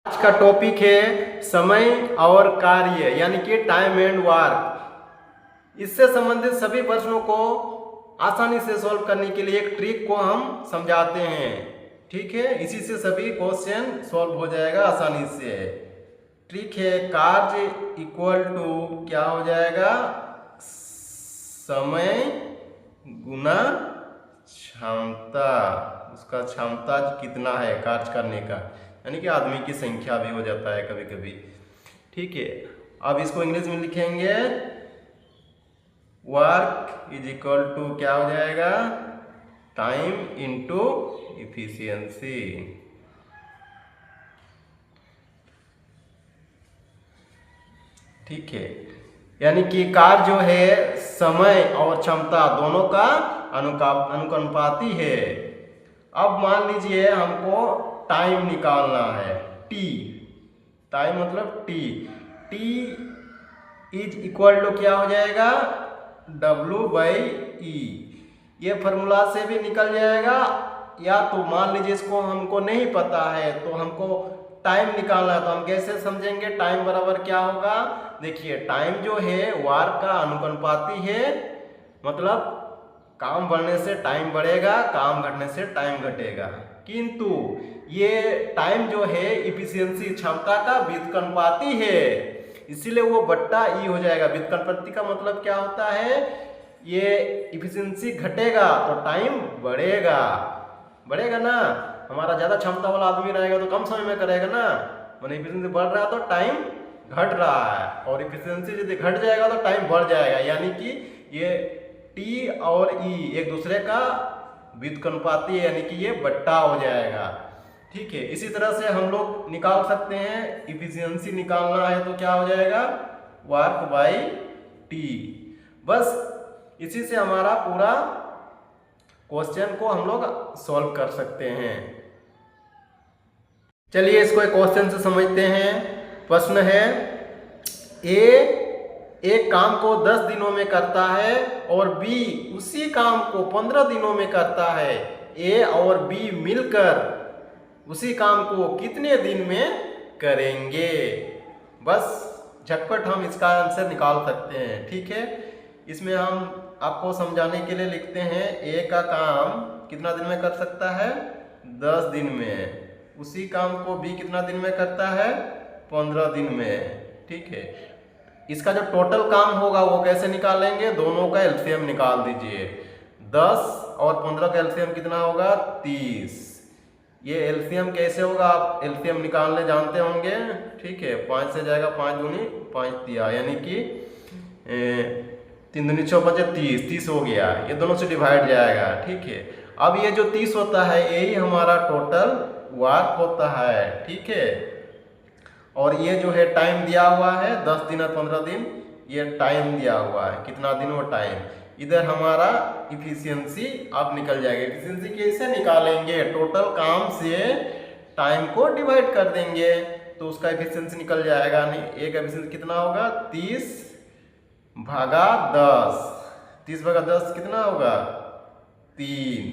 आज का टॉपिक है समय और कार्य यानी कि टाइम एंड वर्क। इससे संबंधित सभी प्रश्नों को आसानी से सॉल्व करने के लिए एक ट्रिक को हम समझाते हैं। ठीक है, इसी से सभी क्वेश्चन सॉल्व हो जाएगा आसानी से। ट्रिक है कार्य इक्वल टू क्या हो जाएगा, समय गुना क्षमता। उसका क्षमता कितना है कार्य करने का, यानी कि आदमी की संख्या भी हो जाता है कभी कभी। ठीक है, अब इसको इंग्लिश में लिखेंगे, वर्क इज इक्वल टू क्या हो जाएगा, टाइम इनटू इफिशियंसी। ठीक है, यानी कि कार्य जो है समय और क्षमता दोनों का अनुकंपाती है। अब मान लीजिए हमको टाइम निकालना है, टी। टाइम मतलब T. T is equal to क्या हो जाएगा, W/E। ये फॉर्मूला से भी निकल जाएगा, या तो मान लीजिए इसको हमको नहीं पता है तो हमको टाइम निकालना है, तो हम कैसे समझेंगे टाइम बराबर क्या होगा। देखिए टाइम जो है वर्क का अनुकंपाती है, मतलब काम बढ़ने से टाइम बढ़ेगा, काम घटने से टाइम घटेगा। किंतु ये टाइम जो है इफिशियंसी क्षमता का व्युत्क्रमानुपाती है, इसीलिए वो बट्टा ई हो जाएगा। व्युत्क्रमानुपाती का मतलब क्या होता है, ये इफिशियंसी घटेगा तो टाइम बढ़ेगा। बढ़ेगा ना, हमारा ज्यादा क्षमता वाला आदमी रहेगा तो कम समय में करेगा ना, मतलब इफिशियंसी बढ़ रहा है तो टाइम घट रहा है, और इफिशियंसी यदि घट जाएगा तो टाइम बढ़ जाएगा। यानी कि ये टी और ई एक दूसरे का व्युत्क्रमानुपाती है, यानी कि ये बट्टा हो जाएगा। ठीक है, इसी तरह से हम लोग निकाल सकते हैं, इफिशियंसी निकालना है तो क्या हो जाएगा, वर्क बाई टी। बस इसी से हमारा पूरा क्वेश्चन को हम लोग सॉल्व कर सकते हैं। चलिए इसको एक क्वेश्चन से समझते हैं। प्रश्न है, एक काम को 10 दिनों में करता है और बी उसी काम को 15 दिनों में करता है। ए और बी मिलकर उसी काम को कितने दिन में करेंगे। बस झटपट हम इसका आंसर निकाल सकते हैं। ठीक है, इसमें हम आपको समझाने के लिए लिखते हैं, ए का काम कितना दिन में कर सकता है, 10 दिन में। उसी काम को बी कितना दिन में करता है, 15 दिन में। ठीक है, इसका जो टोटल काम होगा वो कैसे निकालेंगे, दोनों का एलसीएम निकाल दीजिए। 10 और 15 का एलसीएम कितना होगा, 30। ये एलसीएम कैसे होगा, आप एलसीएम निकालने जानते होंगे। ठीक है, 5 से जाएगा, 5 दूनी 5 दिया, यानी कि 3 दूनी 6 5 30, 30 हो गया। ये दोनों से डिवाइड जाएगा। ठीक है, अब ये जो 30 होता है यही हमारा टोटल वर्क होता है। ठीक है, और ये जो है टाइम दिया हुआ है 10 दिन और 15 दिन, ये टाइम दिया हुआ है कितना दिन वो टाइम। इधर हमारा इफिशियंसी अब निकल जाएगा। इफिशियंसी कैसे निकालेंगे, टोटल काम से टाइम को डिवाइड कर देंगे तो उसका इफिशियंसी निकल जाएगा। नहीं, एक इफिशियंसी कितना होगा, 30/10। 30/10 कितना होगा, 3,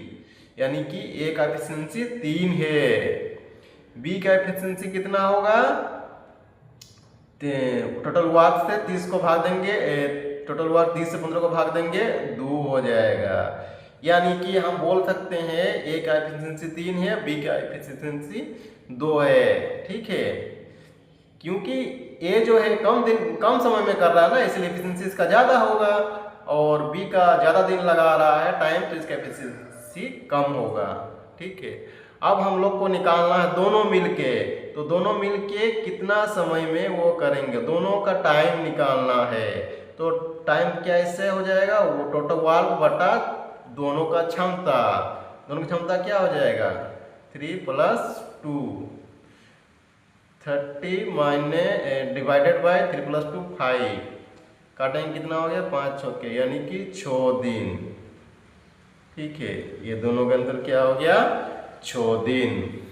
यानी कि ए का इफिशियंसी 3 है। बी का इफिशियंसी कितना होगा, टोटल वर्क से 30 को भाग देंगे, टोटल वर्क 30 से 15 को भाग देंगे, 2 हो जाएगा। यानी कि हम बोल सकते हैं ए का एफिशिएंसी 3 है, बी का एफिशिएंसी 2 है। ठीक है, क्योंकि ए जो है कम समय में कर रहा है ना, इसलिए एफिशिएंसी इसका ज़्यादा होगा, और बी का ज़्यादा दिन लगा रहा है टाइम, तो इसका एफिशिएंसी कम होगा। ठीक है, अब हम लोग को निकालना है दोनों मिलके, तो दोनों मिलके कितना समय में वो करेंगे, दोनों का टाइम निकालना है। तो टाइम क्या इससे हो जाएगा, वो टोटल वर्क बटा दोनों का क्षमता। दोनों की क्षमता क्या हो जाएगा, 3 + 2, 30 माइने डिवाइडेड बाय 3 + 2 5, काटेंगे कितना हो गया, 5 छक्के, यानी कि 6 दिन। ठीक है, ये दोनों के अंदर क्या हो गया, 6 दिन।